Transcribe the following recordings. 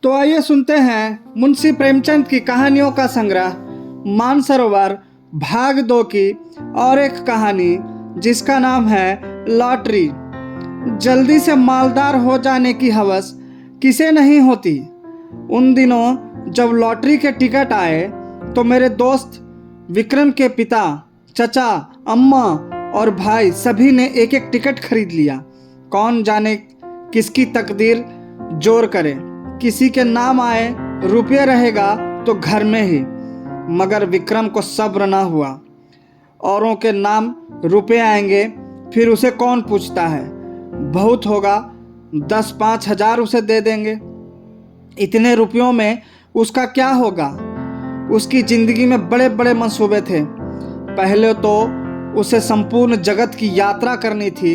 तो आइए सुनते हैं मुंशी प्रेमचंद की कहानियों का संग्रह मानसरोवर भाग 2 की और एक कहानी जिसका नाम है लॉटरी। जल्दी से मालदार हो जाने की हवस किसे नहीं होती। उन दिनों जब लॉटरी के टिकट आए तो मेरे दोस्त विक्रम के पिता, चचा, अम्मा और भाई सभी ने एक एक टिकट खरीद लिया। कौन जाने किसकी तकदीर जोर करे। किसी के नाम आए रुपये रहेगा तो घर में ही, मगर विक्रम को सब्र ना हुआ। औरों के नाम रुपये आएंगे फिर उसे कौन पूछता है। बहुत होगा 10-5 हजार उसे दे देंगे। इतने रुपयों में उसका क्या होगा। उसकी जिंदगी में बड़े बड़े मंसूबे थे। पहले तो उसे संपूर्ण जगत की यात्रा करनी थी।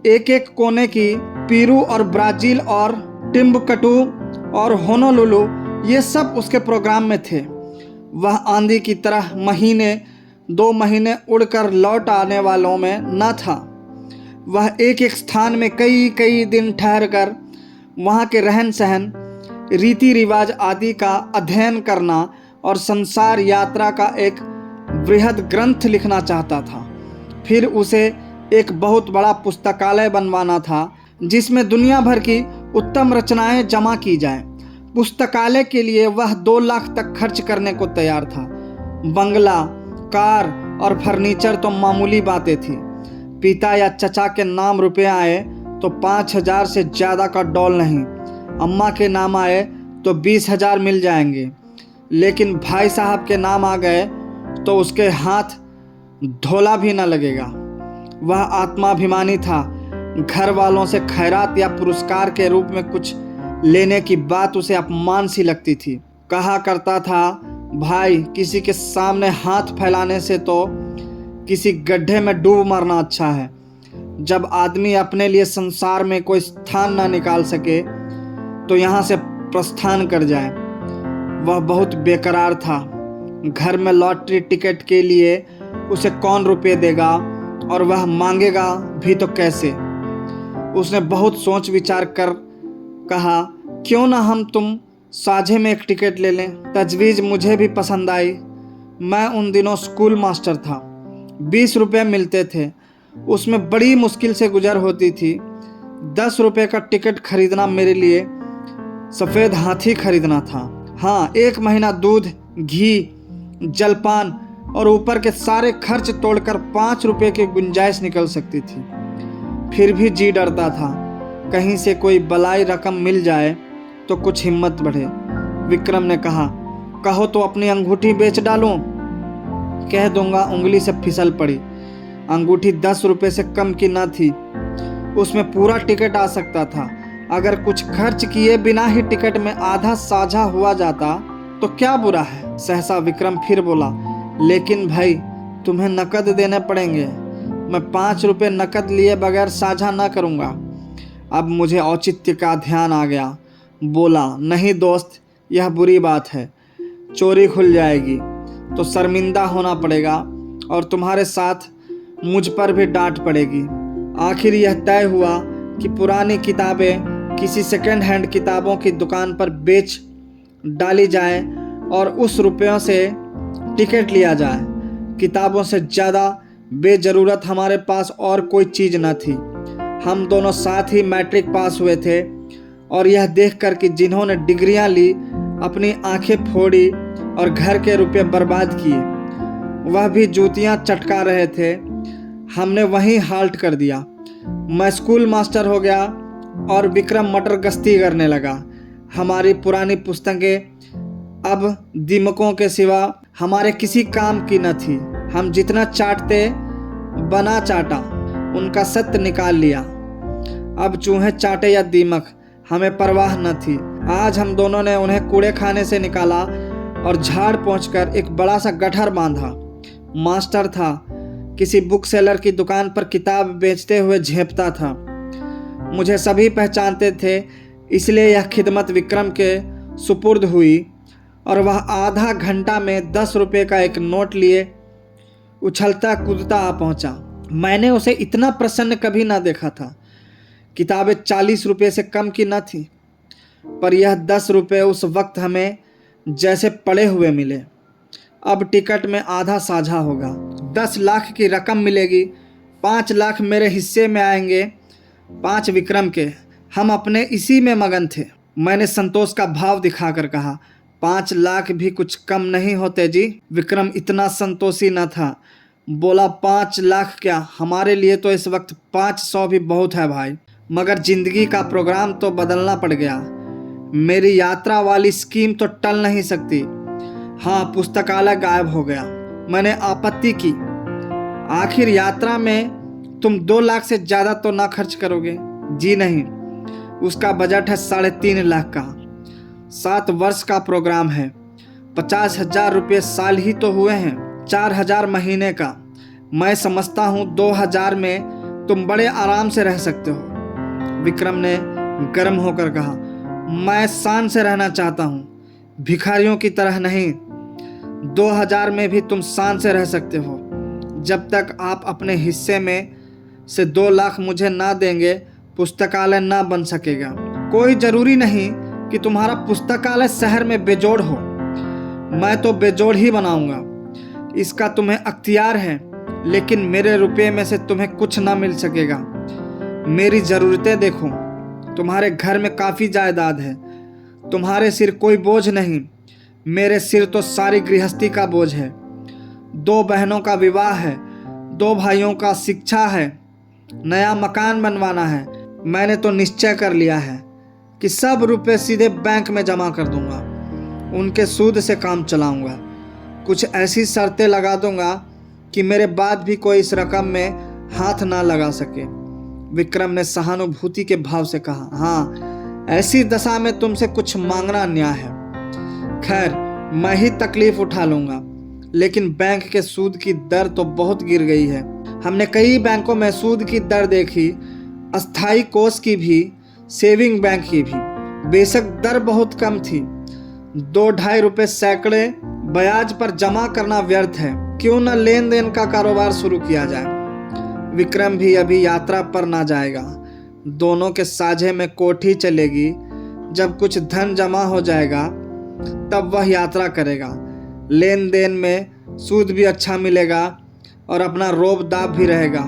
एक एक कोने की पेरू और ब्राजील और टिम्बकटू और होनोलुलु, ये सब उसके प्रोग्राम में थे। वह आंधी की तरह महीने 2 महीने उड़कर लौट आने वालों में न था। वह एक एक स्थान में कई कई दिन ठहर कर वहाँ के रहन सहन, रीति रिवाज आदि का अध्ययन करना और संसार यात्रा का एक बृहद ग्रंथ लिखना चाहता था। फिर उसे एक बहुत बड़ा पुस्तकालय बनवाना था जिसमें दुनिया भर की उत्तम रचनाएं जमा की जाएं। पुस्तकालय के लिए वह 2 लाख तक खर्च करने को तैयार था। बंगला, कार और फर्नीचर तो मामूली बातें थी। पिता या चचा के नाम रुपये आए तो 5,000 से ज़्यादा का डॉल नहीं। अम्मा के नाम आए तो 20,000 मिल जाएंगे। लेकिन भाई साहब के नाम आ गए तो उसके हाथ धोला भी न लगेगा। वह आत्माभिमानी था। घर वालों से खैरात या पुरस्कार के रूप में कुछ लेने की बात उसे अपमान सी लगती थी। कहा करता था, भाई किसी के सामने हाथ फैलाने से तो किसी गड्ढे में डूब मरना अच्छा है। जब आदमी अपने लिए संसार में कोई स्थान ना निकाल सके तो यहाँ से प्रस्थान कर जाए। वह बहुत बेकरार था। घर में लॉटरी टिकट के लिए उसे कौन रुपये देगा और वह मांगेगा भी तो कैसे। उसने बहुत सोच विचार कर कहा, क्यों ना हम तुम साझे में एक टिकट ले लें। तजवीज़ मुझे भी पसंद आई। मैं उन दिनों स्कूल मास्टर था। 20 रुपये मिलते थे, उसमें बड़ी मुश्किल से गुजर होती थी। 10 रुपये का टिकट खरीदना मेरे लिए सफ़ेद हाथी खरीदना था। हाँ, 1 महीना दूध, घी, जलपान और ऊपर के सारे खर्च तोड़कर 5 रुपये की गुंजाइश निकल सकती थी। फिर भी जी डरता था, कहीं से कोई बलाई रकम मिल जाए तो कुछ हिम्मत बढ़े। विक्रम ने कहा, कहो तो अपनी अंगूठी बेच डालूं। कह दूंगा उंगली से फिसल पड़ी। अंगूठी 10 रुपये से कम की न थी। उसमें पूरा टिकट आ सकता था। अगर कुछ खर्च किए बिना ही टिकट में आधा साझा हुआ जाता तो क्या बुरा है। सहसा विक्रम फिर बोला, लेकिन भाई तुम्हें नकद देने पड़ेंगे। मैं 5 रुपये नकद लिए बगैर साझा न करूँगा। अब मुझे औचित्य का ध्यान आ गया। बोला, नहीं दोस्त, यह बुरी बात है। चोरी खुल जाएगी तो शर्मिंदा होना पड़ेगा और तुम्हारे साथ मुझ पर भी डांट पड़ेगी। आखिर यह तय हुआ कि पुरानी किताबें किसी सेकंड हैंड किताबों की दुकान पर बेच डाली जाए और उस रुपयों से टिकट लिया जाए। किताबों से ज़्यादा बेजरूरत हमारे पास और कोई चीज़ न थी। हम दोनों साथ ही मैट्रिक पास हुए थे और यह देखकर कि जिन्होंने डिग्रियां ली अपनी आंखें फोड़ी और घर के रुपए बर्बाद किए, वह भी जूतियां चटका रहे थे, हमने वहीं हाल्ट कर दिया। मैं स्कूल मास्टर हो गया और विक्रम मटर गश्ती करने लगा। हमारी पुरानी पुस्तकें अब दीमकों के सिवा हमारे किसी काम की न थी। हम जितना चाटते बना चाटा, उनका सत्य निकाल लिया। अब चूहे चाटे या दीमक, हमें परवाह न थी। आज हम दोनों ने उन्हें कूड़े खाने से निकाला और झाड़ पहुंचकर एक बड़ा सा गट्ठर बांधा। मास्टर था, किसी बुक सेलर की दुकान पर किताब बेचते हुए झेपता था। मुझे सभी पहचानते थे, इसलिए यह खिदमत विक्रम के सुपुर्द हुई और वह आधा घंटा में 10 रुपये का एक नोट लिए उछलता कूदता आ पहुंचा। मैंने उसे इतना प्रसन्न कभी ना देखा था। किताबें 40 रुपये से कम की न थी। पर यह 10 रुपये उस वक्त हमें जैसे पड़े हुए मिले। अब टिकट में आधा साझा होगा, 10 लाख की रकम मिलेगी, 5 लाख मेरे हिस्से में आएंगे, 5 विक्रम के। हम अपने इसी में मगन थे। मैंने संतोष का भाव दिखाकर कहा, 5 लाख भी कुछ कम नहीं होते जी। विक्रम इतना संतोषी न था, बोला 5 लाख क्या, हमारे लिए तो इस वक्त 500 भी बहुत है भाई। मगर जिंदगी का प्रोग्राम तो बदलना पड़ गया। मेरी यात्रा वाली स्कीम तो टल नहीं सकती। हाँ, पुस्तकालय गायब हो गया। मैंने आपत्ति की, आखिर यात्रा में तुम 2 लाख से ज़्यादा तो ना खर्च करोगे? जी नहीं, उसका बजट है 3.5 लाख का। 7 वर्ष का प्रोग्राम है, 50,000 रुपये साल ही तो हुए हैं, 4,000 महीने का। मैं समझता हूँ 2,000 में तुम बड़े आराम से रह सकते हो। विक्रम ने गर्म होकर कहा, मैं शान से रहना चाहता हूँ, भिखारियों की तरह नहीं। 2,000 में भी तुम शान से रह सकते हो। जब तक आप अपने हिस्से में से 2 लाख मुझे ना देंगे, पुस्तकालय ना बन सकेगा। कोई ज़रूरी नहीं कि तुम्हारा पुस्तकालय शहर में बेजोड़ हो, मैं तो बेजोड़ ही बनाऊंगा। इसका तुम्हें अख्तियार है, लेकिन मेरे रुपये में से तुम्हें कुछ ना मिल सकेगा। मेरी ज़रूरतें देखो, तुम्हारे घर में काफ़ी जायदाद है, तुम्हारे सिर कोई बोझ नहीं। मेरे सिर तो सारी गृहस्थी का बोझ है। 2 बहनों का विवाह है, 2 भाइयों का शिक्षा है, नया मकान बनवाना है। मैंने तो निश्चय कर लिया है कि सब रुपए सीधे बैंक में जमा कर दूंगा, उनके सूद से काम चलाऊंगा। कुछ ऐसी शर्तें लगा दूंगा कि मेरे बाद भी कोई इस रकम में हाथ ना लगा सके। विक्रम ने सहानुभूति के भाव से कहा, हाँ, ऐसी दशा में तुमसे कुछ मांगना अन्याय है। खैर, मैं ही तकलीफ उठा लूंगा, लेकिन बैंक के सूद की दर तो बहुत गिर गई है। हमने कई बैंकों में सूद की दर देखी, अस्थाई कोष की भी, सेविंग बैंक की भी। बेशक दर बहुत कम थी, 2-2.5 रुपये सैकड़े ब्याज पर जमा करना व्यर्थ है। क्यों न लेन देन का कारोबार शुरू किया जाए। विक्रम भी अभी यात्रा पर ना जाएगा, दोनों के साझे में कोठी चलेगी। जब कुछ धन जमा हो जाएगा तब वह यात्रा करेगा। लेन देन में सूद भी अच्छा मिलेगा और अपना रोब दाब भी रहेगा।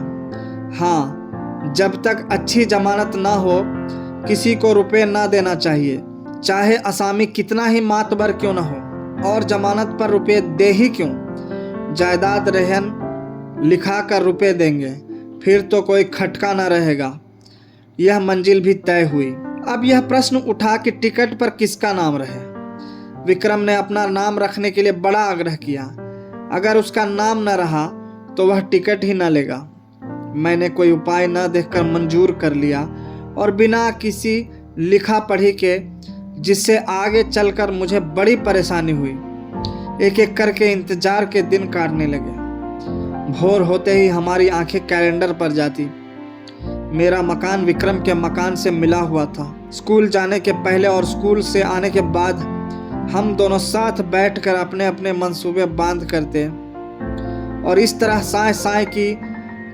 हाँ, जब तक अच्छी जमानत ना हो किसी को रुपए ना देना चाहिए, चाहे असामी कितना ही मातबर क्यों ना हो। और जमानत पर रुपए दे ही क्यों, जायदाद रहन लिखा कर रुपए देंगे, फिर तो कोई खटका ना रहेगा। यह मंजिल भी तय हुई। अब यह प्रश्न उठा कि टिकट पर किसका नाम रहे। विक्रम ने अपना नाम रखने के लिए बड़ा आग्रह किया। अगर उसका नाम न रहा तो वह टिकट ही न लेगा। मैंने कोई उपाय न देखकर मंजूर कर लिया और बिना किसी लिखा पढ़ी के, जिससे आगे चलकर मुझे बड़ी परेशानी हुई, एक एक करके इंतजार के दिन काटने लगे। भोर होते ही हमारी आंखें कैलेंडर पर जाती। मेरा मकान विक्रम के मकान से मिला हुआ था। स्कूल जाने के पहले और स्कूल से आने के बाद हम दोनों साथ बैठकर अपने अपने मंसूबे बांध करते और इस तरह साए साए की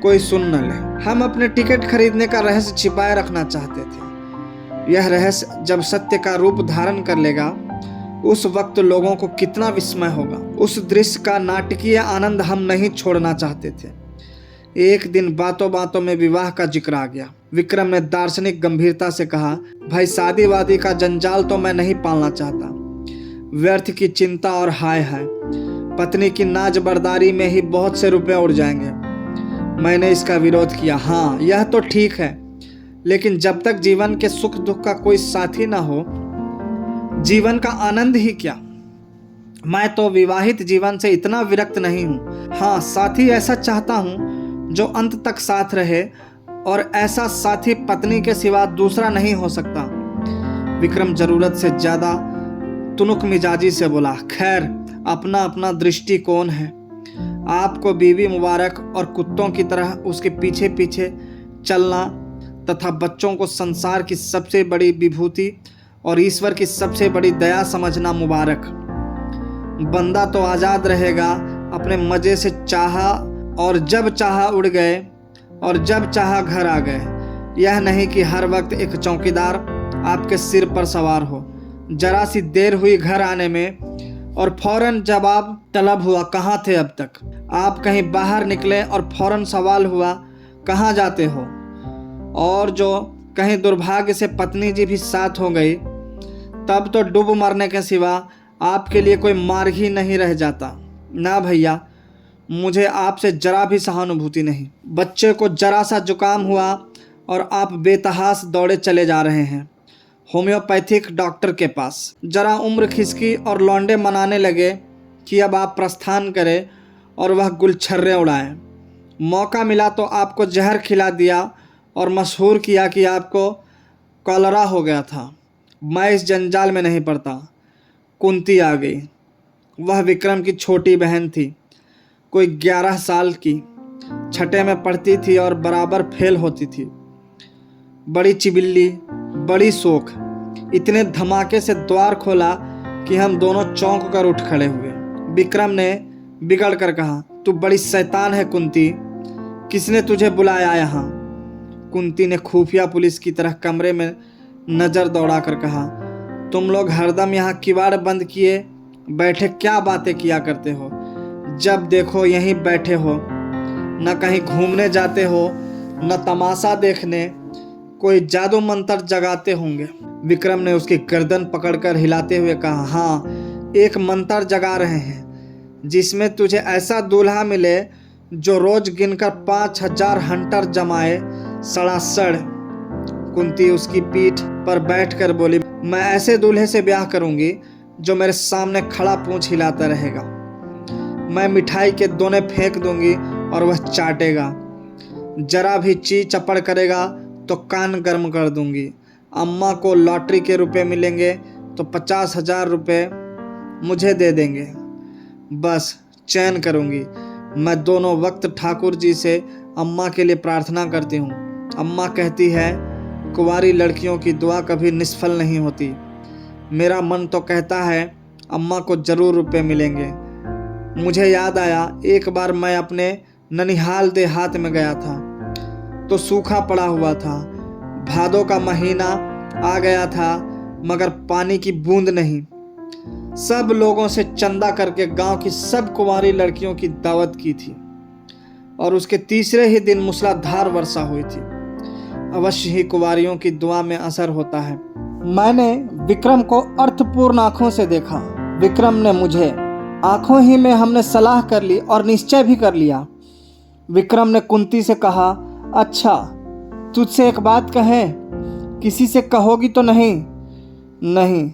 कोई सुन न ले। हम अपने टिकट खरीदने का रहस्य छिपाए रखना चाहते थे। यह रहस्य जब सत्य का रूप धारण कर लेगा, उस वक्त लोगों को कितना विस्मय होगा। उस दृश्य का नाटकीय आनंद हम नहीं छोड़ना चाहते थे। एक दिन बातों बातों में विवाह का जिक्र आ गया। विक्रम ने दार्शनिक गंभीरता से कहा, भाई शादी वादी का जंजाल तो मैं नहीं पालना चाहता। व्यर्थ की चिंता और हाय हाय, पत्नी की नाज बर्दारी में ही बहुत से रुपए उड़ जाएंगे। मैंने इसका विरोध किया। हाँ, यह तो ठीक है, लेकिन जब तक जीवन के सुख दुख का कोई साथी ना हो, जीवन का आनंद ही क्या। मैं तो विवाहित जीवन से इतना विरक्त नहीं हूँ। हाँ, साथी ऐसा चाहता हूँ जो अंत तक साथ रहे, और ऐसा साथी पत्नी के सिवा दूसरा नहीं हो सकता। विक्रम जरूरत से ज्यादा तुनुक मिजाजी से बोला, खैर अपना अपना दृष्टिकोण है। आपको बीवी मुबारक और कुत्तों की तरह उसके पीछे पीछे चलना तथा बच्चों को संसार की सबसे बड़ी विभूति और ईश्वर की सबसे बड़ी दया समझना मुबारक। बंदा तो आज़ाद रहेगा, अपने मज़े से चाहा और जब चाहा उड़ गए और जब चाहा घर आ गए। यह नहीं कि हर वक्त एक चौकीदार आपके सिर पर सवार हो। जरा सी देर हुई घर आने में और फौरन जवाब तलब हुआ, कहाँ थे अब तक? आप कहीं बाहर निकले और फौरन सवाल हुआ, कहाँ जाते हो? और जो कहीं दुर्भाग्य से पत्नी जी भी साथ हो गई, तब तो डूब मरने के सिवा आपके लिए कोई मार्ग ही नहीं रह जाता। ना भैया, मुझे आपसे जरा भी सहानुभूति नहीं। बच्चे को जरा सा जुकाम हुआ और आप बेतहास दौड़े चले जा रहे हैं होम्योपैथिक डॉक्टर के पास। जरा उम्र खिसकी और लौंडे मनाने लगे कि अब आप प्रस्थान करें और वह गुलछर्रे उड़ाएं। मौका मिला तो आपको जहर खिला दिया और मशहूर किया कि आपको कॉलरा हो गया था। मैं इस जंजाल में नहीं पड़ता। कुंती आ गई। वह विक्रम की छोटी बहन थी, कोई 11 साल की, छठे में पढ़ती थी और बराबर फेल होती थी। बड़ी चिबिल्ली, बड़ी शोख। इतने धमाके से द्वार खोला कि हम दोनों चौंक कर उठ खड़े हुए। विक्रम ने बिगड़ कर कहा, तू बड़ी शैतान है कुंती, किसने तुझे बुलाया यहाँ? कुंती ने खुफिया पुलिस की तरह कमरे में नज़र दौड़ा कर कहा, तुम लोग हरदम यहाँ किवाड़ बंद किए बैठे क्या बातें किया करते हो? जब देखो यहीं बैठे हो, न कहीं घूमने जाते हो, न तमाशा देखने। कोई जादू मंत्र जगाते होंगे। विक्रम ने उसकी गर्दन पकड़कर हिलाते हुए कहा, हाँ, एक मंत्र जगा रहे हैं जिसमें तुझे ऐसा दूल्हा मिले जो रोज गिनकर 5000 हंटर जमाए सड़ासड़। कुंती उसकी पीठ पर बैठकर बोली, मैं ऐसे दूल्हे से ब्याह करूंगी जो मेरे सामने खड़ा पूंछ हिलाता रहेगा। मैं मिठाई के दोने फेंक दूंगी और वह चाटेगा। जरा भी ची चपड़ करेगा तो कान गर्म कर दूंगी। अम्मा को लॉटरी के रुपए मिलेंगे तो 50,000 रुपये मुझे दे देंगे। बस चैन करूंगी। मैं दोनों वक्त ठाकुर जी से अम्मा के लिए प्रार्थना करती हूँ। अम्मा कहती है, कुंवारी लड़कियों की दुआ कभी निष्फल नहीं होती। मेरा मन तो कहता है अम्मा को जरूर रुपए मिलेंगे। मुझे याद आया, एक बार मैं अपने ननिहाल देहात में गया था तो सूखा पड़ा हुआ था। भादों का महीना आ गया था मगर पानी की बूंद नहीं। सब लोगों से चंदा करके गांव की सब कुंवारी लड़कियों की दावत की थी और उसके तीसरे ही दिन मूसलाधार वर्षा हुई थी। अवश्य ही कुंवारियों की दुआ में असर होता है। मैंने विक्रम को अर्थपूर्ण आंखों से देखा। विक्रम ने मुझे। आंखों ही में हमने सलाह कर ली और निश्चय भी कर लिया। विक्रम ने कुंती से कहा, अच्छा, तुझसे एक बात कहें, किसी से कहोगी तो नहीं? नहीं,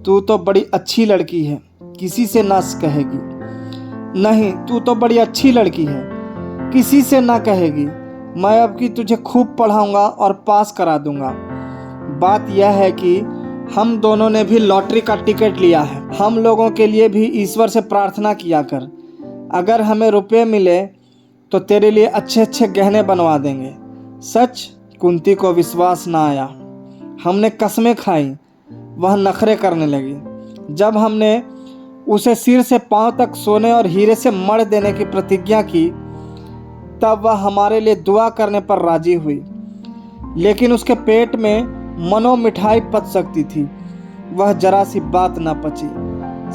तू तो बड़ी अच्छी लड़की है, किसी से ना कहेगी। नहीं, तू तो बड़ी अच्छी लड़की है, किसी से ना कहेगी। मैं अब की तुझे खूब पढ़ाऊंगा और पास करा दूंगा। बात यह है कि हम दोनों ने भी लॉटरी का टिकट लिया है। हम लोगों के लिए भी ईश्वर से प्रार्थना किया कर। अगर हमें रुपए मिले तो तेरे लिए अच्छे अच्छे गहने बनवा देंगे। सच? कुंती को विश्वास ना आया। हमने कसमें खाई। वह नखरे करने लगी। जब हमने उसे सिर से पांव तक सोने और हीरे से मढ़ देने की प्रतिज्ञा की तब वह हमारे लिए दुआ करने पर राजी हुई। लेकिन उसके पेट में मनो मिठाई पच सकती थी। वह जरा सी बात ना पची,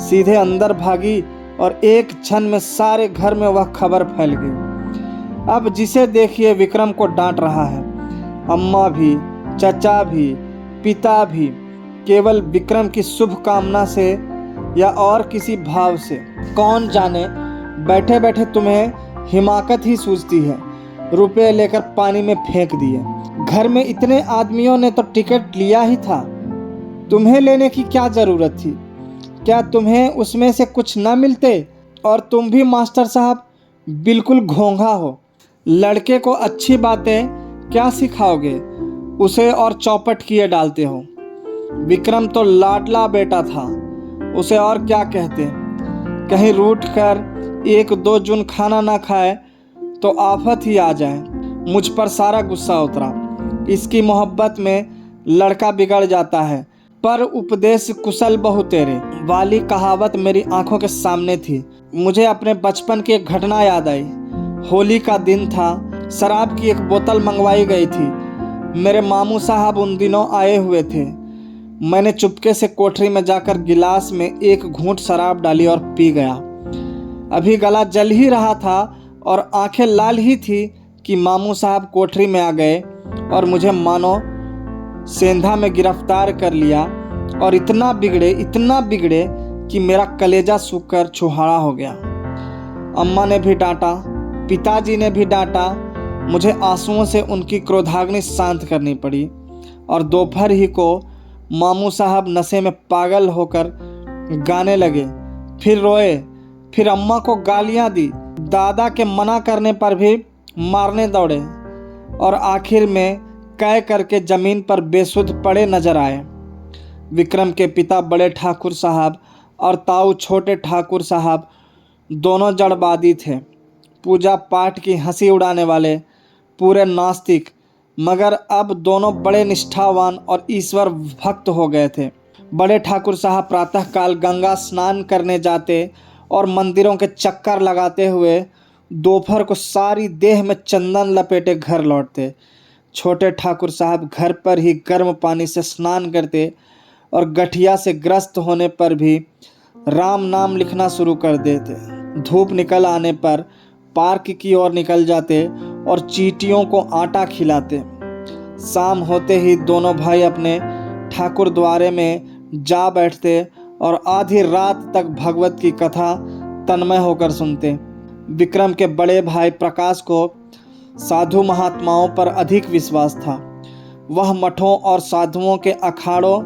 सीधे अंदर भागी और एक क्षण में सारे घर में वह खबर फैल गई। अब जिसे देखिए विक्रम को डांट रहा है। अम्मा भी, चचा भी, पिता भी, केवल विक्रम की शुभ कामना से या और किसी भाव से। कौन जाने, बैठे बैठे तुम्हें हिमाकत ही सूझती है। रुपए लेकर पानी में फेंक दिए। घर में इतने आदमियों ने तो टिकट लिया ही था, तुम्हें लेने की क्या जरूरत थी? क्या तुम्हें उसमें से कुछ न मिलते? और तुम भी मास्टर साहब बिल्कुल घोंघा हो। लड़के को अच्छी बातें क्या सिखाओगे, उसे और चौपट किए डालते हो। विक्रम तो लाडला बेटा था, उसे और क्या कहते। कहीं रूठ कर 1-2 जून खाना ना खाए तो आफत ही आ जाए। मुझ पर सारा गुस्सा उतरा। इसकी मोहब्बत में लड़का बिगड़ जाता है, पर उपदेश कुशल बहु तेरे वाली कहावत मेरी आंखों के सामने थी। मुझे अपने बचपन की एक घटना याद आई। होली का दिन था, शराब की एक बोतल मंगवाई गई थी। मेरे मामू साहब उन दिनों आए हुए थे। मैंने चुपके से कोठरी में जाकर गिलास में एक घूंट शराब डाली और पी गया। अभी गला जल ही रहा था और आंखें लाल ही थी कि मामू साहब कोठरी में आ गए और मुझे मानो सेंधा में गिरफ्तार कर लिया और इतना बिगड़े कि मेरा कलेजा सूखकर छुहारा हो गया। अम्मा ने भी डांटा, पिताजी ने भी डांटा। मुझे आंसुओं से उनकी क्रोधाग्नि शांत करनी पड़ी और दोपहर ही को मामू साहब नशे में पागल होकर गाने लगे, फिर रोए, फिर अम्मा को गालियां दी, दादा के मना करने पर भी मारने दौड़े और आखिर में कै करके ज़मीन पर बेसुध पड़े नजर आए। विक्रम के पिता बड़े ठाकुर साहब और ताऊ छोटे ठाकुर साहब दोनों जड़बादी थे, पूजा पाठ की हंसी उड़ाने वाले, पूरे नास्तिक, मगर अब दोनों बड़े निष्ठावान और ईश्वर भक्त हो गए थे। बड़े ठाकुर साहब प्रातःकाल गंगा स्नान करने जाते और मंदिरों के चक्कर लगाते हुए दोपहर को सारी देह में चंदन लपेटे घर लौटते। छोटे ठाकुर साहब घर पर ही गर्म पानी से स्नान करते और गठिया से ग्रस्त होने पर भी राम नाम लिखना शुरू कर देते। धूप निकल आने पर पार्क की ओर निकल जाते और चींटियों को आटा खिलाते। शाम होते ही दोनों भाई अपने ठाकुर द्वारे में जा बैठते और आधी रात तक भगवत की कथा तन्मय होकर सुनते। विक्रम के बड़े भाई प्रकाश को साधु महात्माओं पर अधिक विश्वास था। वह मठों और साधुओं के अखाड़ों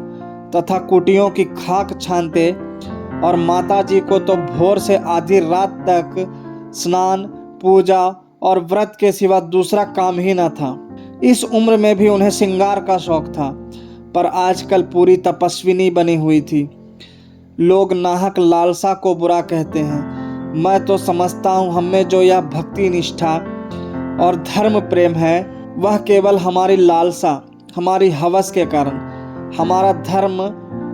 तथा कुटियों की खाक छानते और माताजी को तो भोर से आधी रात तक स्नान, पूजा और व्रत के सिवा दूसरा काम ही न था। इस उम्र में भी उन्हें श्रृंगार का शौक था, पर आजकल पूरी तपस्विनी बनी हुई थी। लोग नाहक लालसा को बुरा कहते हैं, मैं तो समझता हूँ हमें जो यह भक्ति निष्ठा और धर्म प्रेम है वह केवल हमारी लालसा, हमारी हवस के कारण, हमारा धर्म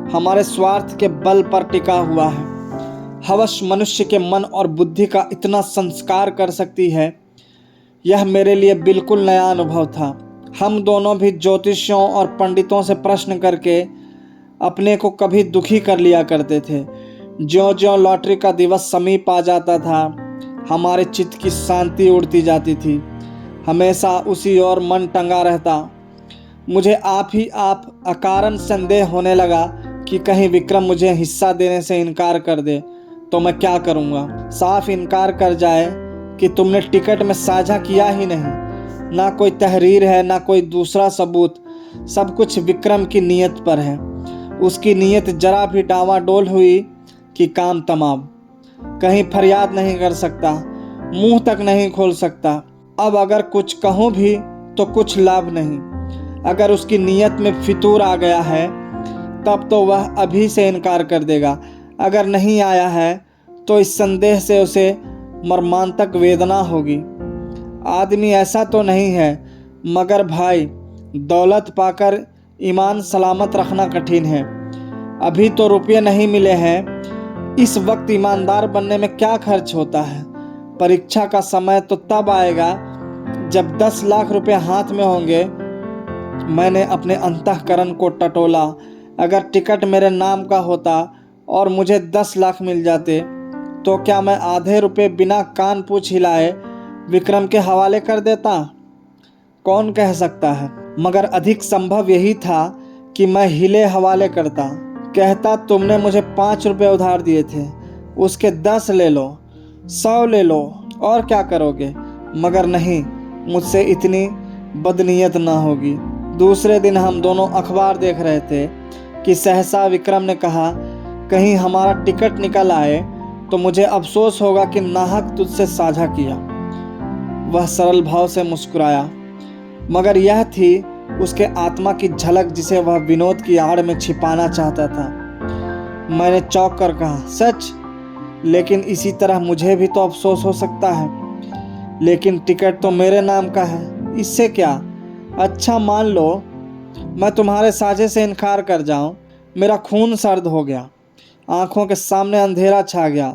हमारे स्वार्थ के बल पर टिका हुआ है। हवस मनुष्य के मन और बुद्धि का इतना संस्कार कर सकती है, यह मेरे लिए बिल्कुल नया अनुभव था। हम दोनों भी ज्योतिषियों और पंडितों से प्रश्न करके अपने को कभी दुखी कर लिया करते थे। ज्यों-ज्यों लॉटरी का दिवस समीप आ जाता था, हमारे चित्त की शांति उड़ती जाती थी। हमेशा उसी ओर मन टंगा रहता। मुझे आप अकारण संदेह होने लगा कि कहीं विक्रम मुझे हिस्सा देने से इनकार कर दे तो मैं क्या करूँगा। साफ इनकार कर जाए कि तुमने टिकट में साझा किया ही नहीं, ना कोई तहरीर है ना कोई दूसरा सबूत, सब कुछ विक्रम की नीयत पर है। उसकी नीयत जरा भी डावाडोल हुई कि काम तमाम। कहीं फरियाद नहीं कर सकता, मुंह तक नहीं खोल सकता। अब अगर कुछ कहूँ भी तो कुछ लाभ नहीं। अगर उसकी नीयत में फितूर आ गया है तब तो वह अभी से इनकार कर देगा। अगर नहीं आया है तो इस संदेह से उसे मर्मांतक वेदना होगी। आदमी ऐसा तो नहीं है, मगर भाई दौलत पाकर ईमान सलामत रखना कठिन है। अभी तो रुपये नहीं मिले हैं, इस वक्त ईमानदार बनने में क्या खर्च होता है। परीक्षा का समय तो तब आएगा जब 10 लाख रुपए हाथ में होंगे। मैंने अपने अंतःकरण को टटोला। अगर टिकट मेरे नाम का होता और मुझे 10 लाख मिल जाते तो क्या मैं आधे रुपए बिना कान पूछ हिलाए विक्रम के हवाले कर देता? कौन कह सकता है, मगर अधिक संभव यही था कि मैं हिले हवाले करता। कहता तुमने मुझे 5 रुपए उधार दिए थे, उसके 10 ले लो, 100 ले लो, और क्या करोगे। मगर नहीं, मुझसे इतनी बदनीयत ना होगी। दूसरे दिन हम दोनों अखबार देख रहे थे कि सहसा विक्रम ने कहा, कहीं हमारा टिकट निकल आए तो मुझे अफसोस होगा कि नाहक तुझसे साझा किया। वह सरल भाव से मुस्कुराया, मगर यह थी उसके आत्मा की झलक जिसे वह विनोद की आड़ में छिपाना चाहता था। मैंने चौंक कर कहा, सच? लेकिन इसी तरह मुझे भी तो अफसोस हो सकता है। लेकिन टिकट तो मेरे नाम का है, इससे क्या? अच्छा मान लो मैं तुम्हारे साझे से इनकार कर जाऊं। मेरा खून सर्द हो गया, आंखों के सामने अंधेरा छा गया।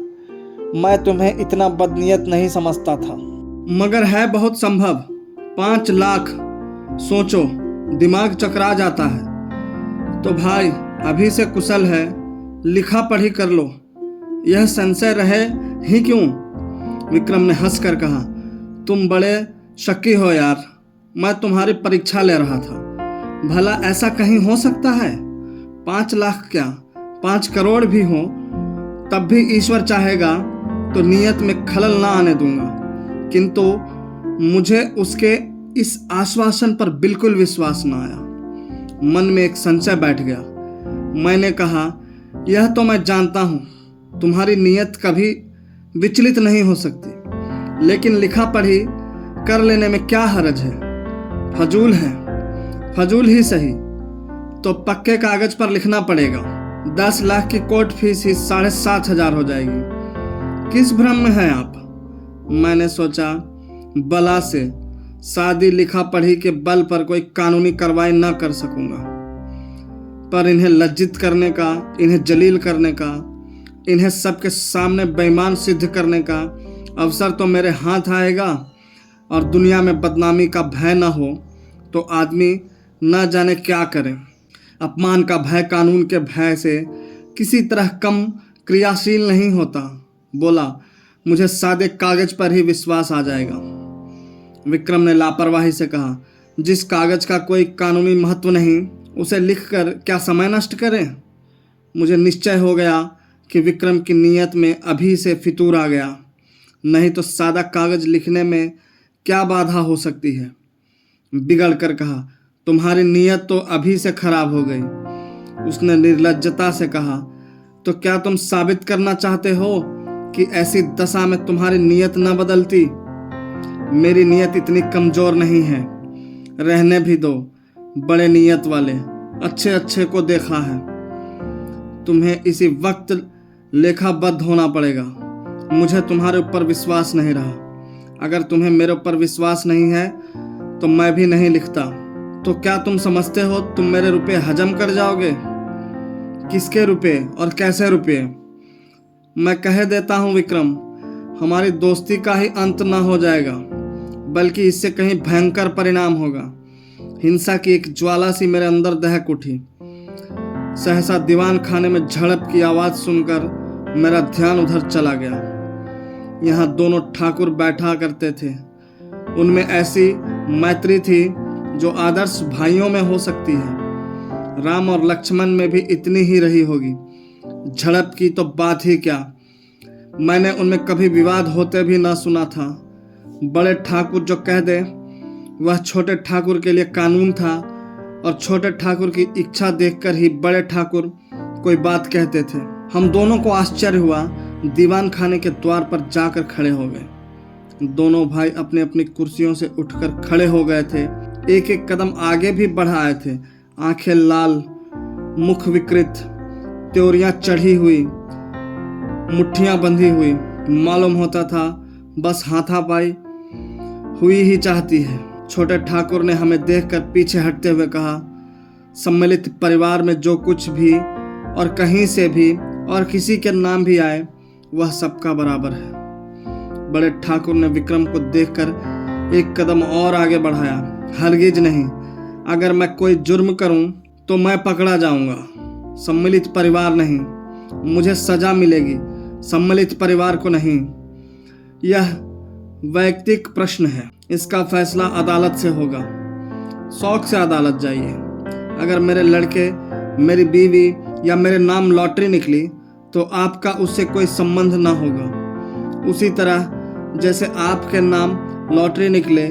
मैं तुम्हें इतना बदनीयत नहीं समझता था। मगर है बहुत संभव। 5 लाख, सोचो, दिमाग चकरा जाता है। तो भाई अभी से कुशल है, लिखा पढ़ी कर लो, यह संशय रहे ही क्यों। विक्रम ने हंसकर कहा, तुम बड़े शक्की हो यार, मैं तुम्हारी परीक्षा ले रहा था। भला ऐसा कहीं हो सकता है? 5 लाख क्या 5 करोड़ भी हो तब भी ईश्वर चाहेगा तो नियत में खलल ना आने दूंगा। किंतु मुझे उसके इस आश्वासन पर बिल्कुल विश्वास न आया। मन में एक संशय बैठ गया। मैंने कहा, यह तो मैं जानता हूँ तुम्हारी नियत कभी विचलित नहीं हो सकती, लेकिन लिखा पढ़ी कर लेने में क्या हर्ज है? फजूल है, फजूल ही सही तो पक्के कागज पर लिखना पड़ेगा। 10 लाख की कोर्ट फीस ही 7,500 हो जाएगी। किस भ्रम में हैं आप? मैंने सोचा, बला से शादी लिखा पढ़ी के बल पर कोई कानूनी कार्रवाई न कर सकूंगा, पर इन्हें लज्जित करने का, इन्हें जलील करने का, इन्हें सबके सामने बेईमान सिद्ध करने का अवसर तो मेरे हाथ आएगा। और दुनिया में बदनामी का भय न हो तो आदमी न जाने क्या करे। अपमान का भय कानून के भय से किसी तरह कम क्रियाशील नहीं होता। बोला, मुझे सादे कागज पर ही विश्वास आ जाएगा। विक्रम ने लापरवाही से कहा, जिस कागज का कोई कानूनी महत्व नहीं उसे लिखकर क्या समय नष्ट करें? मुझे निश्चय हो गया कि विक्रम की नीयत में अभी से फितूर आ गया, नहीं तो सादा कागज लिखने में क्या बाधा हो सकती है। बिगड़ कर कहा, तुम्हारी नीयत तो अभी से खराब हो गई। उसने निर्लज्जता से कहा, तो क्या तुम साबित करना चाहते हो कि ऐसी दशा में तुम्हारी नीयत न बदलती? मेरी नीयत इतनी कमजोर नहीं है, रहने भी दो। बड़े नीयत वाले अच्छे अच्छे को देखा है। तुम्हें इसी वक्त लेखाबद्ध होना पड़ेगा। मुझे तुम्हारे ऊपर विश्वास नहीं रहा। अगर तुम्हें मेरे ऊपर विश्वास नहीं है तो मैं भी नहीं लिखता। तो क्या तुम समझते हो तुम मेरे रुपए हजम कर जाओगे? किसके रुपए और कैसे रुपए? मैं कह देता हूँ विक्रम, हमारी दोस्ती का ही अंत ना हो जाएगा, बल्कि इससे कहीं भयंकर परिणाम होगा। हिंसा की एक ज्वाला सी मेरे अंदर दहक उठी। सहसा दीवान खाने में झड़प की आवाज सुनकर मेरा ध्यान उधर चला गया। यहाँ दोनों ठाकुर बैठा करते थे। उनमें ऐसी मैत्री थी जो आदर्श भाइयों में हो सकती है। राम और लक्ष्मण में भी इतनी ही रही होगी। झड़प की तो बात ही क्या, मैंने उनमें कभी विवाद होते भी ना सुना था। बड़े ठाकुर जो कह दे वह छोटे ठाकुर के लिए कानून था, और छोटे ठाकुर की इच्छा देखकर ही बड़े ठाकुर कोई बात कहते थे। हम दोनों को आश्चर्य हुआ। दीवान खाने के द्वार पर जाकर खड़े हो गए। दोनों भाई अपनी अपनी कुर्सियों से उठकर खड़े हो गए थे। एक एक कदम आगे भी बढ़ आए थे। आंखें लाल, मुख विकृत, त्योरियां चढ़ी हुई, मुट्ठियां बंधी हुई। मालूम होता था बस हाथापाई हुई ही चाहती है। छोटे ठाकुर ने हमें देखकर पीछे हटते हुए कहा, सम्मिलित परिवार में जो कुछ भी और कहीं से भी और किसी के नाम भी आए वह सबका बराबर है। बड़े ठाकुर ने विक्रम को देखकर एक कदम और आगे बढ़ाया। हरगिज नहीं, अगर मैं कोई जुर्म करूं तो मैं पकड़ा जाऊंगा। सम्मिलित परिवार नहीं, मुझे सजा मिलेगी, सम्मिलित परिवार को नहीं। यह वैयक्तिक प्रश्न है, इसका फैसला अदालत से होगा। शौक से अदालत जाइए। अगर मेरे लड़के, मेरी बीवी या मेरे नाम लॉटरी निकली तो आपका उससे कोई संबंध ना होगा। उसी तरह जैसे आपके नाम लॉटरी निकले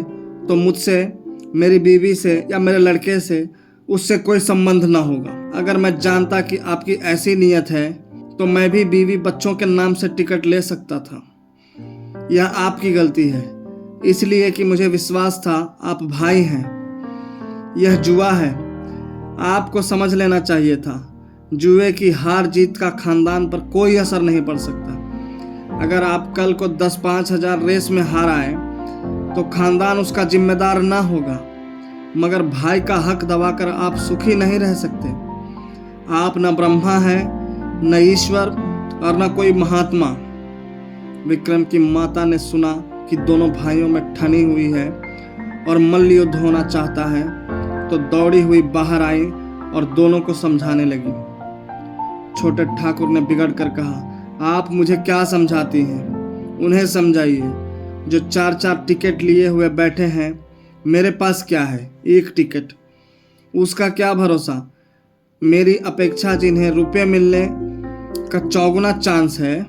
तो मुझसे, मेरी बीवी से या मेरे लड़के से उससे कोई संबंध ना होगा। अगर मैं जानता कि आपकी ऐसी नीयत है तो मैं भी बीवी बच्चों के नाम से टिकट ले सकता था। यह आपकी गलती है, इसलिए कि मुझे विश्वास था आप भाई हैं। यह जुआ है, आपको समझ लेना चाहिए था। जुए की हार जीत का खानदान पर कोई असर नहीं पड़ सकता। अगर आप कल को 10-5 हजार रेस में हार आए तो खानदान उसका जिम्मेदार ना होगा, मगर भाई का हक दबाकर आप सुखी नहीं रह सकते। आप न ब्रह्मा हैं, न ईश्वर और न कोई महात्मा। विक्रम की माता ने सुना कि दोनों भाइयों में ठनी हुई है और मल्ल युद्ध होना चाहता है, तो दौड़ी हुई बाहर आई और दोनों को समझाने लगी। छोटे ठाकुर ने बिगड़ कर कहा, आप मुझे क्या समझाती हैं? उन्हें समझाइए। जो 4-4 टिकट लिए हुए बैठे हैं, मेरे पास क्या है? एक टिकट, उसका क्या भरोसा? मेरी अपेक्षा जिन्हें रुपये मिलने का चौगुना चांस है,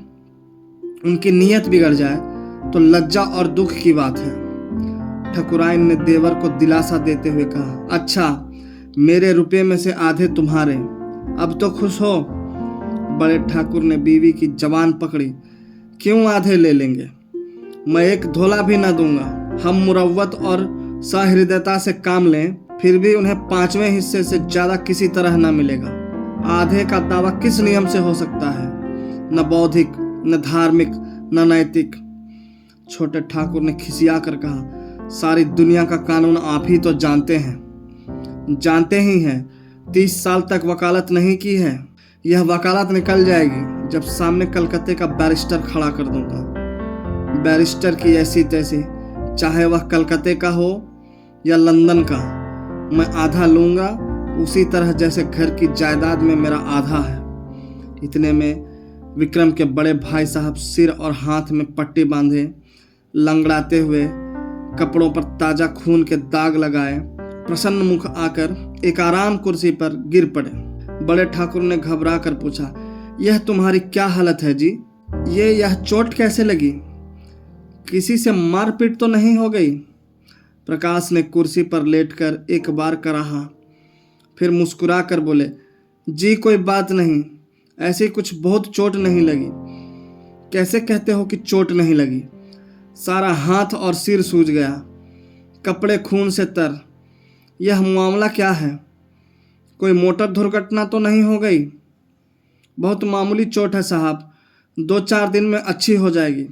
उनकी नीयत बिगड़ जाए तो लज्जा और दुख की बात है। ठकुराइन ने देवर को दिलासा देते हुए कहा, अच्छा, मेरे रुपये में से आधे तुम्हारे, अब तो खुश हो? बड़े ठाकुर ने बीवी की जबान पकड़ी, क्यों आधे ले लेंगे? मैं एक धोला भी न दूंगा। हम मुरव्वत और सहृदयता से काम लें, फिर भी उन्हें 5वें हिस्से से ज्यादा किसी तरह न मिलेगा। आधे का दावा किस नियम से हो सकता है? न बौद्धिक, न धार्मिक, न नैतिक। छोटे ठाकुर ने खिसिया कर कहा, सारी दुनिया का कानून आप ही तो जानते हैं। जानते ही हैं। 30 साल तक वकालत नहीं की है। यह वकालत निकल जाएगी जब सामने कलकत्ते का बैरिस्टर खड़ा कर दूंगा। बैरिस्टर की ऐसी तैसी, चाहे वह कलकत्ते का हो या लंदन का, मैं आधा लूंगा, उसी तरह जैसे घर की जायदाद में मेरा आधा है। इतने में विक्रम के बड़े भाई साहब सिर और हाथ में पट्टी बांधे, लंगड़ाते हुए, कपड़ों पर ताजा खून के दाग लगाए, प्रसन्न मुख आकर एक आराम कुर्सी पर गिर पड़े। बड़े ठाकुर ने घबरा कर पूछा, यह तुम्हारी क्या हालत है जी? यह चोट कैसे लगी? किसी से मारपीट तो नहीं हो गई? प्रकाश ने कुर्सी पर लेटकर एक बार कराहा, फिर मुस्कुरा कर बोले, जी कोई बात नहीं, ऐसी कुछ बहुत चोट नहीं लगी। कैसे कहते हो कि चोट नहीं लगी? सारा हाथ और सिर सूज गया, कपड़े खून से तर। यह मामला क्या है? कोई मोटर दुर्घटना तो नहीं हो गई? बहुत मामूली चोट है साहब, 2-4 दिन में अच्छी हो जाएगी,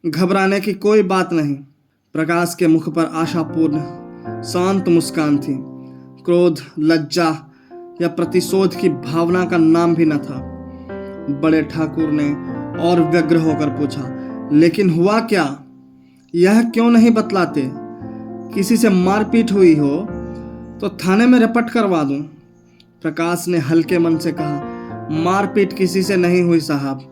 घबराने की कोई बात नहीं। प्रकाश के मुख पर आशापूर्ण शांत मुस्कान थी। क्रोध, लज्जा या प्रतिशोध की भावना का नाम भी न था। बड़े ठाकुर ने और व्यग्र होकर पूछा, लेकिन हुआ क्या? यह क्यों नहीं बतलाते? किसी से मारपीट हुई हो तो थाने में रिपोर्ट करवा दूं। प्रकाश ने हल्के मन से कहा, मारपीट किसी से नहीं हुई साहब।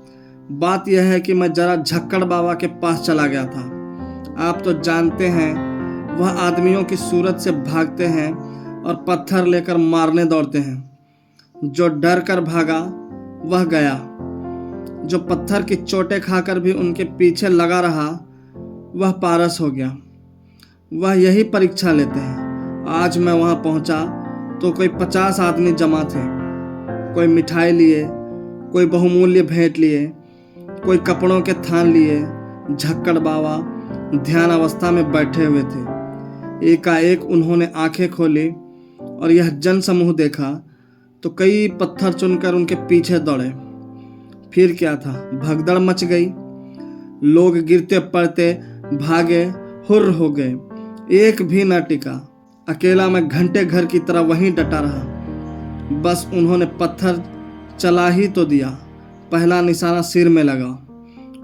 बात यह है कि मैं जरा झक्कड़ बाबा के पास चला गया था। आप तो जानते हैं, वह आदमियों की सूरत से भागते हैं और पत्थर लेकर मारने दौड़ते हैं। जो डर कर भागा वह गया, जो पत्थर की चोटें खाकर भी उनके पीछे लगा रहा वह पारस हो गया। वह यही परीक्षा लेते हैं। आज मैं वहां पहुंचा तो कोई 50 आदमी जमा थे। कोई मिठाई लिए, कोई बहुमूल्य भेंट लिए, कोई कपड़ों के थान लिए। झक्कड़ बाबा ध्यान अवस्था में बैठे हुए थे। एकाएक उन्होंने आंखें खोली और यह जन समूह देखा तो कई पत्थर चुनकर उनके पीछे दौड़े। फिर क्या था, भगदड़ मच गई। लोग गिरते पड़ते भागे, हुर्र हो गए, एक भी न टिका। अकेला मैं घंटे घर की तरह वहीं डटा रहा। बस उन्होंने पत्थर चला ही तो दिया। पहला निशाना सिर में लगा।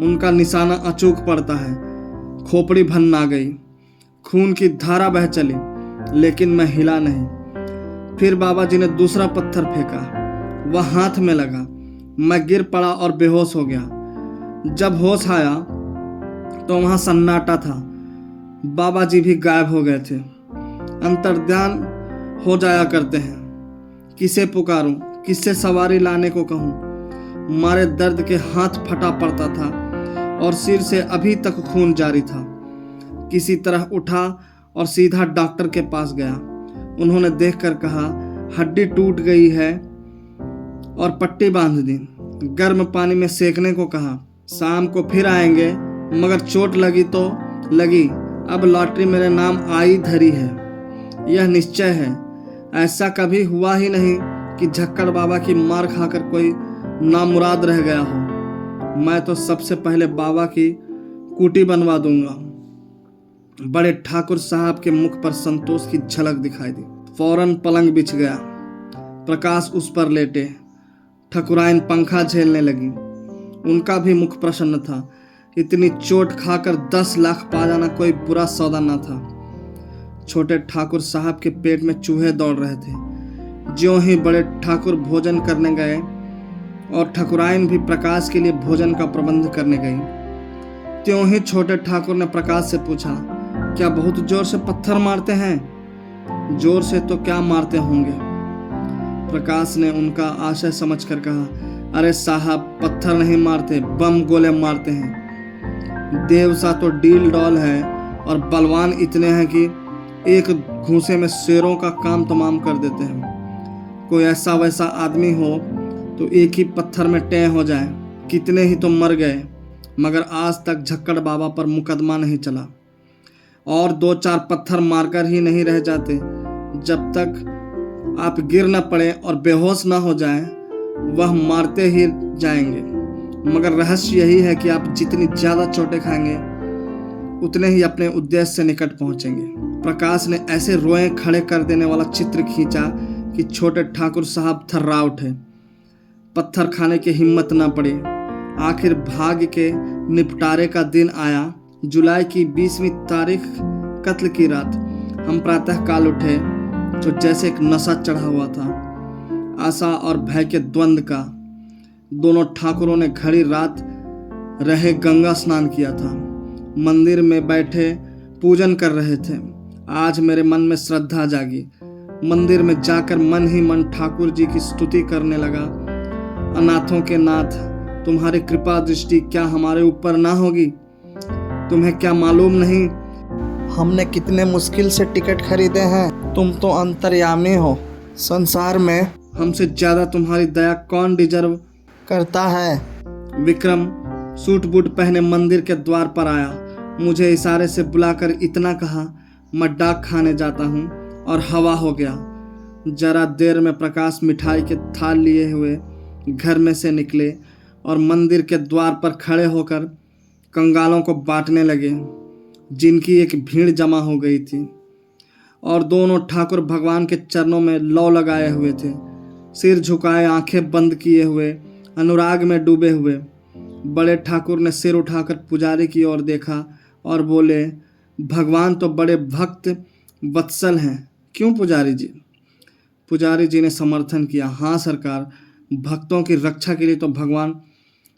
उनका निशाना अचूक पड़ता है। खोपड़ी भन आ गई, खून की धारा बह चली, लेकिन मैं हिला नहीं। फिर बाबा जी ने दूसरा पत्थर फेंका, वह हाथ में लगा। मैं गिर पड़ा और बेहोश हो गया। जब होश आया तो वहां सन्नाटा था। बाबा जी भी गायब हो गए थे। अंतर्ध्यान हो जाया करते हैं। किसे पुकारूं, किससे सवारी लाने को कहूं? मारे दर्द के हाथ फटा पड़ता था और सिर से अभी तक खून जारी था। किसी तरह उठा और सीधा डॉक्टर के पास गया। उन्होंने देखकर कहा, हड्डी टूट गई है और पट्टी बांध दी। गर्म पानी में सेकने को कहा। शाम को फिर आएंगे, मगर चोट लगी तो लगी। अब लॉटरी मेरे नाम आई धरी है, यह निश्चय है। ऐसा कभी हुआ ही नहीं कि झक्कड़ बाबा की मार खाकर कोई नामुराद रह गया हो। मैं तो सबसे पहले बाबा की कूटी बनवा दूंगा। बड़े ठाकुर साहब के मुख पर संतोष की झलक दिखाई दी। फौरन पलंग बिछ गया। प्रकाश उस पर लेटे। ठकुराइन पंखा झेलने लगी। उनका भी मुख प्रसन्न था। इतनी चोट खाकर 10 लाख पा जाना कोई बुरा सौदा न था। छोटे ठाकुर साहब के पेट में चूहे दौड़ रहे थे। ज्यों ही बड़े ठाकुर भोजन करने गए, और ठकुराइन भी प्रकाश के लिए भोजन का प्रबंध करने गई। त्यों ही छोटे ठाकुर ने प्रकाश से पूछा, क्या बहुत जोर से पत्थर मारते हैं? जोर से तो क्या मारते होंगे। प्रकाश ने उनका आशय समझकर कहा, अरे साहब, पत्थर नहीं मारते, बम गोले मारते हैं। देवसा तो डील डॉल है और बलवान इतने हैं कि एक घूंसे में शेरों का काम तमाम कर देते हैं। कोई ऐसा वैसा आदमी हो तो एक ही पत्थर में टें हो जाए। कितने ही तो मर गए, मगर आज तक झक्कड़ बाबा पर मुकदमा नहीं चला। और 2-4 पत्थर मारकर ही नहीं रह जाते। जब तक आप गिर न पड़े और बेहोश न हो जाएं, वह मारते ही जाएंगे। मगर रहस्य यही है कि आप जितनी ज्यादा चोटें खाएंगे उतने ही अपने उद्देश्य से निकट पहुंचेंगे। प्रकाश ने ऐसे रोए खड़े कर देने वाला चित्र खींचा कि छोटे ठाकुर साहब थर्रा उठे। पत्थर खाने की हिम्मत न पड़ी। आखिर भाग्य के निपटारे का दिन आया। जुलाई की 20वीं तारीख कत्ल की रात हम प्रातः काल उठे, जो जैसे एक नशा चढ़ा हुआ था, आशा और भय के द्वंद्व का। दोनों ठाकुरों ने घड़ी रात रहे गंगा स्नान किया था। मंदिर में बैठे पूजन कर रहे थे। आज मेरे मन में श्रद्धा जागी। मंदिर में जाकर मन ही मन ठाकुर जी की स्तुति करने लगा। अनाथों के नाथ, तुम्हारी कृपा दृष्टि क्या हमारे ऊपर ना होगी? तुम्हें क्या मालूम नहीं हमने कितने मुश्किल से टिकट खरीदे हैं? तुम तो अंतर्यामी हो। संसार में हमसे ज्यादा तुम्हारी दया कौन डिजर्व करता है? विक्रम सूट बूट पहने मंदिर के द्वार पर आया। मुझे इशारे से बुलाकर इतना कहा, मैं डाक खाने जाता हूँ, और हवा हो गया। जरा देर में प्रकाश मिठाई के थाल लिए हुए घर में से निकले और मंदिर के द्वार पर खड़े होकर कंगालों को बांटने लगे, जिनकी एक भीड़ जमा हो गई थी। और दोनों ठाकुर भगवान के चरणों में लौ लगाए हुए थे, सिर झुकाए, आंखें बंद किए हुए, अनुराग में डूबे हुए। बड़े ठाकुर ने सिर उठाकर पुजारी की ओर देखा और बोले, भगवान तो बड़े भक्त वत्सल हैं, क्यों पुजारी जी? पुजारी जी ने समर्थन किया, हाँ सरकार, भक्तों की रक्षा के लिए तो भगवान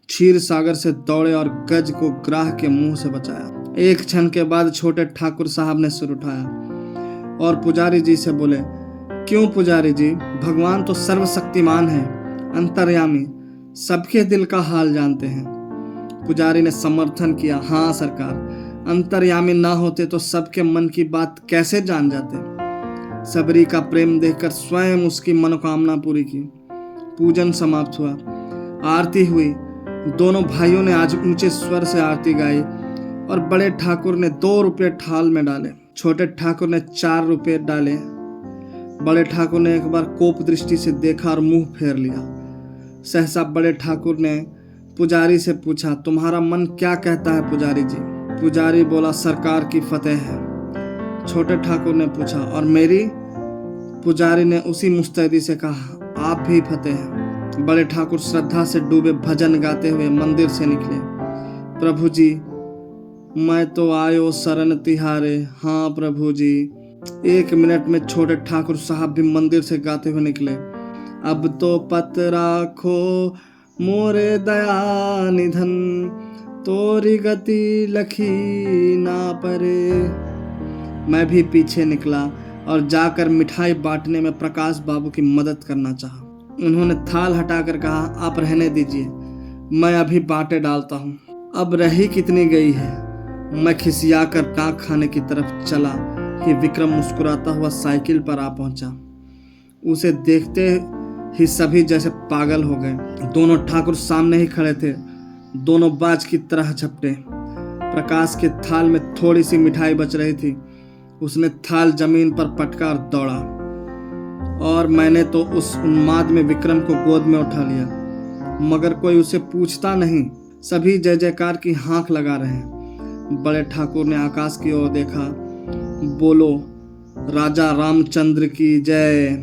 क्षीर सागर से दौड़े और गज को ग्राह के मुंह से बचाया। एक क्षण के बाद छोटे ठाकुर साहब ने सिर उठाया और पुजारी जी से बोले, क्यों पुजारी जी? भगवान तो सर्वशक्तिमान है, अंतर्यामी, सबके दिल का हाल जानते हैं। पुजारी ने समर्थन किया, हाँ सरकार, अंतर्यामी ना होते तो सबके मन की बात कैसे जान जाते? सबरी का प्रेम देखकर स्वयं उसकी मनोकामना पूरी की। पूजन समाप्त हुआ, आरती हुई। दोनों भाइयों ने आज ऊंचे स्वर से आरती गाई और बड़े ठाकुर ने 2 रुपये थाल में डाले, छोटे ठाकुर ने 4 रुपये डाले। बड़े ठाकुर ने एक बार कोप दृष्टि से देखा और मुंह फेर लिया। सहसा बड़े ठाकुर ने पुजारी से पूछा, तुम्हारा मन क्या कहता है पुजारी जी? पुजारी बोला, सरकार की फतेह है। छोटे ठाकुर ने पूछा, और मेरी? पुजारी ने उसी मुस्तैदी से कहा, आप भी फतेह हैं। बड़े ठाकुर श्रद्धा से डूबे भजन गाते हुए मंदिर से निकले। प्रभु जी, मैं तो आयो शरण तिहारे, हाँ प्रभु जी। 1 मिनट में छोटे ठाकुर साहब भी मंदिर से गाते हुए निकले। अब तो पत राखो मोरे दया निधन, तोरी गति लखी ना परे। मैं भी पीछे निकला और जाकर मिठाई बांटने में प्रकाश बाबू की मदद करना चाहा। उन्होंने थाल हटाकर कहा, आप रहने दीजिए, मैं अभी बांटे डालता हूँ। अब रही कितनी गई है। मैं खिसियाकर डाक खाने की तरफ चला कि विक्रम मुस्कुराता हुआ साइकिल पर आ पहुंचा। उसे देखते ही सभी जैसे पागल हो गए। दोनों ठाकुर सामने ही खड़े थे, दोनों बाज की तरह झपटे। प्रकाश के थाल में थोड़ी सी मिठाई बच रही थी। उसने थाल जमीन पर पटका और दौड़ा, और मैंने तो उस उन्माद में विक्रम को गोद में उठा लिया। मगर कोई उसे पूछता नहीं, सभी जय जयकार की हाँक लगा रहे हैं। बड़े ठाकुर ने आकाश की ओर देखा, बोलो राजा रामचंद्र की जय।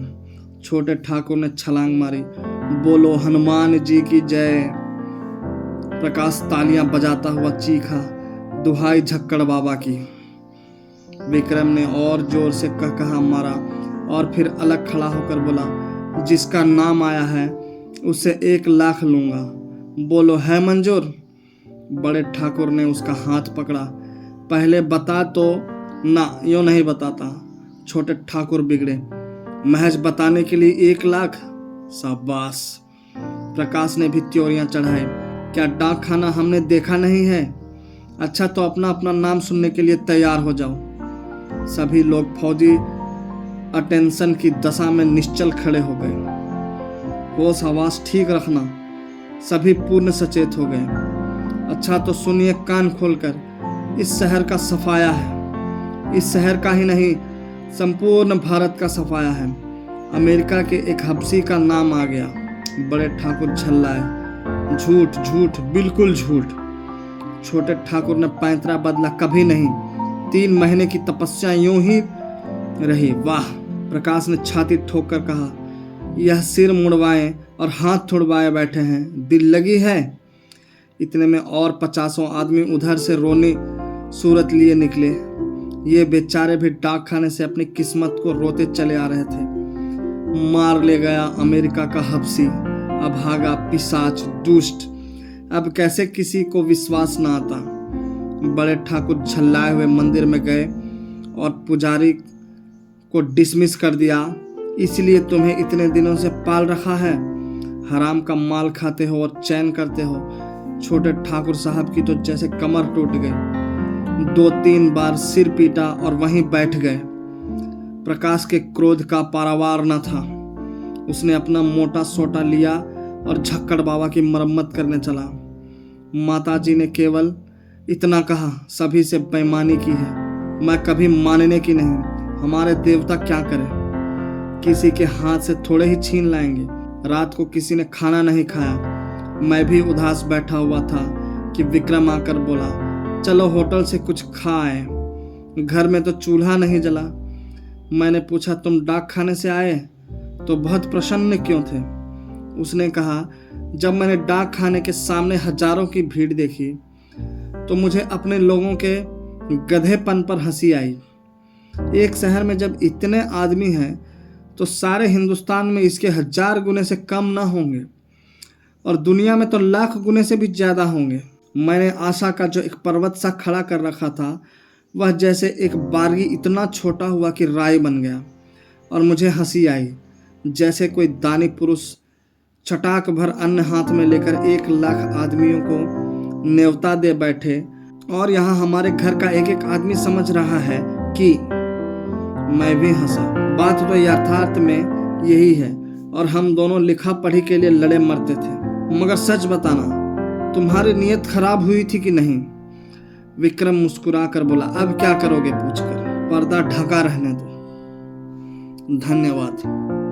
छोटे ठाकुर ने छलांग मारी, बोलो हनुमान जी की जय। प्रकाश तालियां बजाता हुआ चीखा, दुहाई झक्कड़ बाबा की। विक्रम ने और जोर से कहा मारा और फिर अलग खड़ा होकर बोला, जिसका नाम आया है उससे 1 लाख लूंगा। बोलो है मंजूर? बड़े ठाकुर ने उसका हाथ पकड़ा। पहले बता तो। ना, यूं नहीं बताता। छोटे ठाकुर बिगड़े। महज बताने के लिए 1 लाख? शाबाश। प्रकाश ने भी त्योरियां चढ़ाई। क्या डाक खाना हमने देखा नहीं है? अच्छा तो अपना अपना नाम सुनने के लिए तैयार हो जाओ। सभी लोग फौजी अटेंशन की दशा में निश्चल खड़े हो गए। होश हवास ठीक रखना। सभी पूर्ण सचेत हो गए। अच्छा तो सुनिए कान खोलकर, इस शहर का सफाया है। इस शहर का ही नहीं, संपूर्ण भारत का सफाया है। अमेरिका के एक हब्सी का नाम आ गया। बड़े ठाकुर झल्लाए। झूठ झूठ, बिल्कुल झूठ। छोटे ठाकुर ने पैंतरा बदला। कभी नहीं। 3 महीने की तपस्या यूं ही रही। वाह। प्रकाश ने छाती ठोक कर कहा, यह सिर मुड़वाए और हाथ तुड़वाए बैठे हैं, दिल लगी है? इतने में और 50 आदमी उधर से रोने सूरत लिए निकले। ये बेचारे भी डाक खाने से अपनी किस्मत को रोते चले आ रहे थे। मार ले गया अमेरिका का हब्सी, अभागा, पिशाच, दुष्ट। अब कैसे किसी को विश्वास ना आता। बड़े ठाकुर झल्लाए हुए मंदिर में गए और पुजारी को डिसमिस कर दिया। इसलिए तुम्हें इतने दिनों से पाल रखा है। हराम का माल खाते हो और चैन करते हो। छोटे ठाकुर साहब की तो जैसे कमर टूट गई। 2-3 बार सिर पीटा और वहीं बैठ गए। प्रकाश के क्रोध का पारावार न था। उसने अपना मोटा सोटा लिया और झक्कड़ बाबा की मरम्मत करने चला। माताजी ने केवल इतना कहा, सभी से बेईमानी की है, मैं कभी मानने की नहीं। हमारे देवता क्या करें? किसी के हाथ से थोड़े ही छीन लाएंगे। रात को किसी ने खाना नहीं खाया। मैं भी उदास बैठा हुआ था कि विक्रम आकर बोला, चलो होटल से कुछ खा आए। घर में तो चूल्हा नहीं जला। मैंने पूछा, तुम डाक खाने से आए तो बहुत प्रसन्न क्यों थे? उसने कहा, जब मैंने डाक खाने के सामने हजारों की भीड़ देखी तो मुझे अपने लोगों के गधेपन पर हंसी आई। एक शहर में जब इतने आदमी हैं तो सारे हिंदुस्तान में इसके 1000 गुने से कम ना होंगे और दुनिया में तो लाख गुने से भी ज्यादा होंगे। मैंने आशा का जो एक पर्वत सा खड़ा कर रखा था वह जैसे एक बारगी इतना छोटा हुआ कि राई बन गया और मुझे हंसी आई। जैसे कोई दानी पुरुष चटाक भर अन्न हाथ में लेकर 1 लाख आदमियों को न्योता दे बैठे और यहाँ हमारे घर का एक एक आदमी समझ रहा है कि। मैं भी हंसा। बात तो यथार्थ में यही है और हम दोनों लिखा पढ़ी के लिए लड़े मरते थे। मगर सच बताना, तुम्हारी नीयत खराब हुई थी कि नहीं? विक्रम मुस्कुरा कर बोला, अब क्या करोगे पूछकर? पर्दा ढका रहने दो। धन्यवाद।